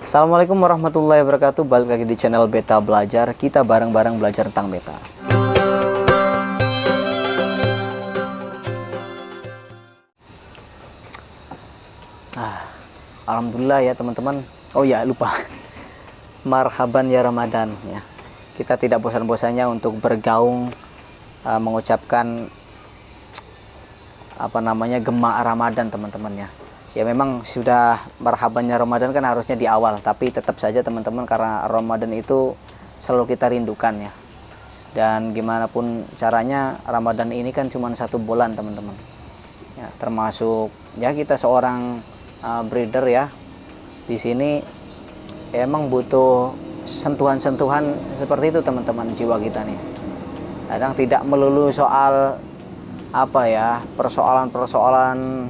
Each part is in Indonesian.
Assalamualaikum warahmatullahi wabarakatuh. Balik lagi di channel Beta Belajar. Kita bareng-bareng belajar tentang beta. Alhamdulillah ya teman-teman. Oh ya, lupa. Marhaban ya Ramadan ya. Kita tidak bosan-bosannya untuk bergaung, mengucapkan gema Ramadan teman-teman ya. Ya memang sudah marhabannya Ramadan kan harusnya di awal, tapi tetap saja teman-teman, karena Ramadan itu selalu kita rindukan ya. Dan gimana pun caranya, Ramadan ini kan cuma 1 bulan teman-teman ya, termasuk ya kita seorang breeder ya, di sini emang butuh sentuhan-sentuhan seperti itu teman-teman, jiwa kita nih. Kadang tidak melulu soal persoalan-persoalan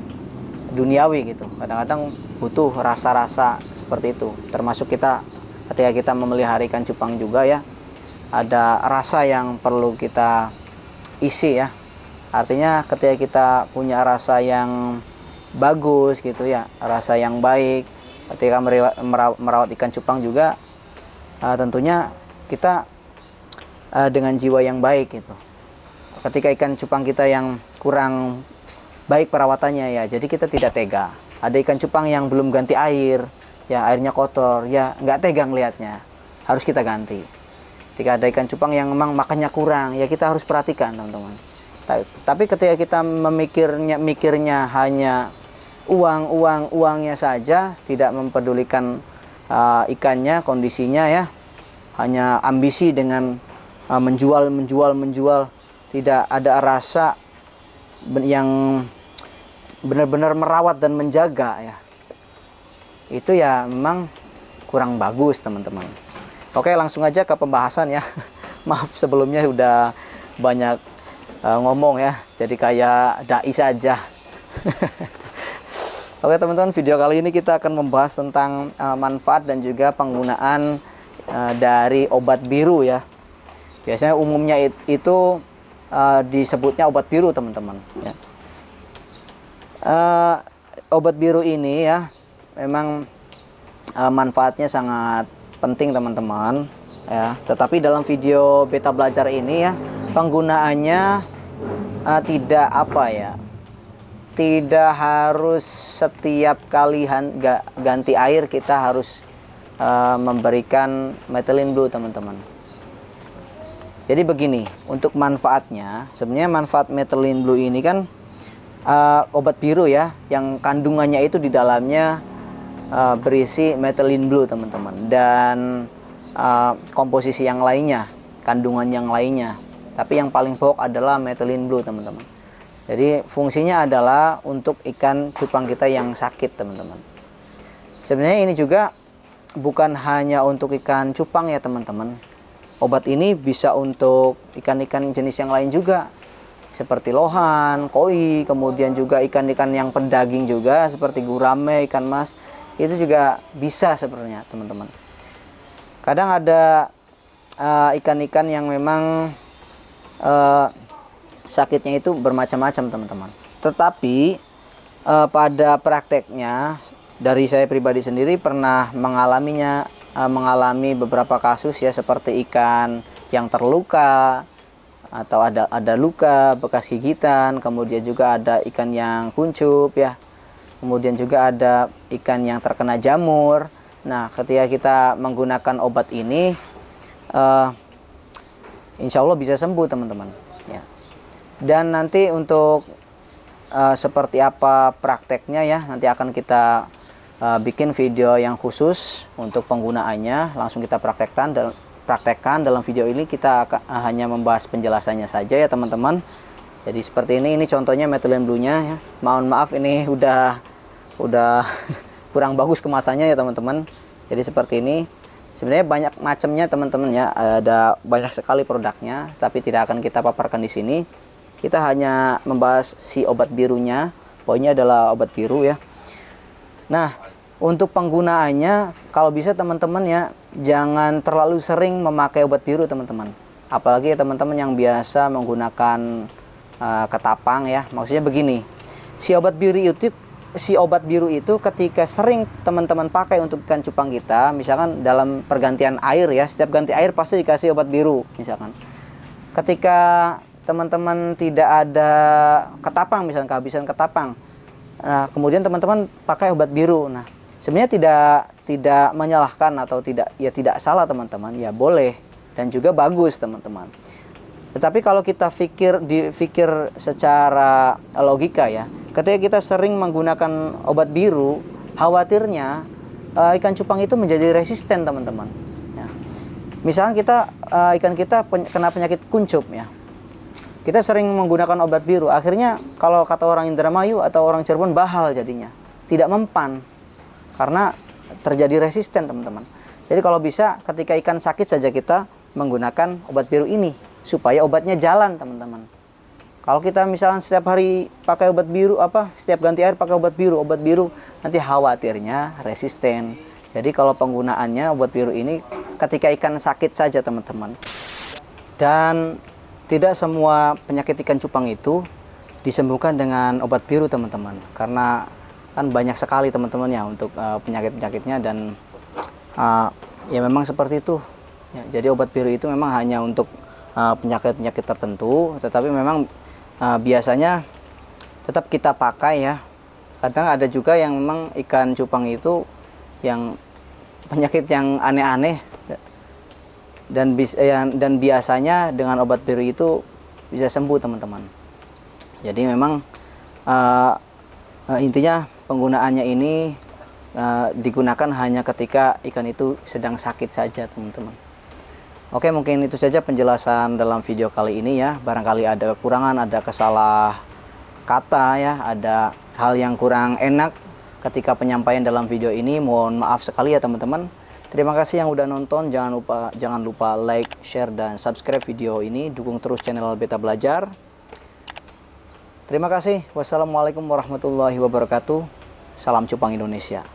duniawi gitu. Kadang-kadang butuh rasa-rasa seperti itu. Termasuk kita ketika kita memelihara ikan cupang juga ya, ada rasa yang perlu kita isi ya. Artinya ketika kita punya rasa yang bagus gitu ya, rasa yang baik ketika merawat ikan cupang juga, tentunya kita dengan jiwa yang baik gitu. Ketika ikan cupang kita yang kurang baik perawatannya ya, jadi kita tidak tega. Ada ikan cupang yang belum ganti air ya, airnya kotor ya, nggak tega ngelihatnya, harus kita ganti. Ketika ada ikan cupang yang memang makannya kurang ya, kita harus perhatikan teman-teman. Tapi ketika kita mikirnya hanya uangnya saja, tidak mempedulikan ikannya, kondisinya ya, hanya ambisi dengan menjual, tidak ada rasa yang benar-benar merawat dan menjaga ya, itu ya memang kurang bagus teman-teman. Oke, langsung aja ke pembahasan ya. Maaf sebelumnya udah banyak ngomong ya, jadi kayak dai saja. Oke teman-teman, video kali ini kita akan membahas tentang manfaat dan juga penggunaan dari obat biru ya. Biasanya umumnya itu disebutnya obat biru teman-teman ya. Obat biru ini ya memang manfaatnya sangat penting teman-teman ya. Tetapi dalam video Beta Belajar ini ya, penggunaannya tidak harus setiap kali ganti air kita harus memberikan methylene blue teman-teman. Jadi begini, untuk manfaatnya, sebenarnya manfaat methylene blue ini kan obat biru ya, yang kandungannya itu di dalamnya berisi methylene blue teman-teman, dan komposisi yang lainnya, kandungan yang lainnya. Tapi yang paling pokok adalah methylene blue teman-teman. Jadi fungsinya adalah untuk ikan cupang kita yang sakit teman-teman. Sebenarnya ini juga bukan hanya untuk ikan cupang ya teman-teman. Obat ini bisa untuk ikan-ikan jenis yang lain juga, seperti lohan, koi, kemudian juga ikan-ikan yang pendaging juga seperti gurame, ikan mas, itu juga bisa sebenarnya teman-teman. Kadang ada ikan-ikan yang memang sakitnya itu bermacam-macam teman-teman. Tetapi pada prakteknya, dari saya pribadi sendiri pernah mengalami beberapa kasus ya, seperti ikan yang terluka atau ada luka bekas gigitan, kemudian juga ada ikan yang kuncup ya, kemudian juga ada ikan yang terkena jamur. Nah, ketika kita menggunakan obat ini, insya Allah bisa sembuh teman-teman ya. Dan nanti untuk seperti apa prakteknya ya, nanti akan kita bikin video yang khusus untuk penggunaannya, langsung kita praktekkan. Dalam video ini kita hanya membahas penjelasannya saja ya teman-teman. Jadi seperti ini contohnya methylene blue-nya ya. Mohon maaf ini udah kurang bagus kemasannya ya teman-teman. Jadi seperti ini. Sebenarnya banyak macamnya teman-teman ya, ada banyak sekali produknya, tapi tidak akan kita paparkan di sini. Kita hanya membahas si obat birunya, poinnya adalah obat biru ya. Nah, untuk penggunaannya, kalau bisa teman-teman ya, jangan terlalu sering memakai obat biru teman-teman. Apalagi teman-teman yang biasa menggunakan ketapang ya. Maksudnya begini, si obat biru si obat biru itu ketika sering teman-teman pakai untuk ikan cupang kita, misalkan dalam pergantian air ya, setiap ganti air pasti dikasih obat biru misalkan. Ketika teman-teman tidak ada ketapang, misalkan kehabisan ketapang, nah, kemudian teman-teman pakai obat biru. Nah, sebenarnya tidak menyalahkan atau tidak salah teman-teman, ya boleh dan juga bagus teman-teman. Tetapi kalau kita dipikir secara logika ya, ketika kita sering menggunakan obat biru, khawatirnya ikan cupang itu menjadi resisten teman-teman. Ya. Misalnya ikan kita kena penyakit kuncup ya, kita sering menggunakan obat biru, akhirnya kalau kata orang Indramayu atau orang Cirebon bahal jadinya, tidak mempan karena terjadi resisten teman-teman. Jadi kalau bisa ketika ikan sakit saja kita menggunakan obat biru ini supaya obatnya jalan teman-teman. Kalau kita misalnya setiap hari pakai obat biru setiap ganti air pakai obat biru nanti khawatirnya resisten. Jadi kalau penggunaannya obat biru ini ketika ikan sakit saja teman-teman. Dan tidak semua penyakit ikan cupang itu disembuhkan dengan obat biru teman-teman. Karena kan banyak sekali teman-teman ya untuk penyakit-penyakitnya dan ya memang seperti itu. Ya, jadi obat biru itu memang hanya untuk penyakit-penyakit tertentu, tetapi memang biasanya tetap kita pakai ya. Kadang ada juga yang memang ikan cupang itu yang penyakit yang aneh-aneh dan biasanya dengan obat biru itu bisa sembuh teman-teman. Jadi memang intinya penggunaannya ini digunakan hanya ketika ikan itu sedang sakit saja teman-teman. Oke, mungkin itu saja penjelasan dalam video kali ini ya. Barangkali ada kekurangan, ada kesalah kata ya, ada hal yang kurang enak ketika penyampaian dalam video ini. Mohon maaf sekali ya teman-teman. Terima kasih yang udah nonton. Jangan lupa like, share, dan subscribe video ini. Dukung terus channel Beta Belajar. Terima kasih. Wassalamualaikum warahmatullahi wabarakatuh. Salam cupang Indonesia.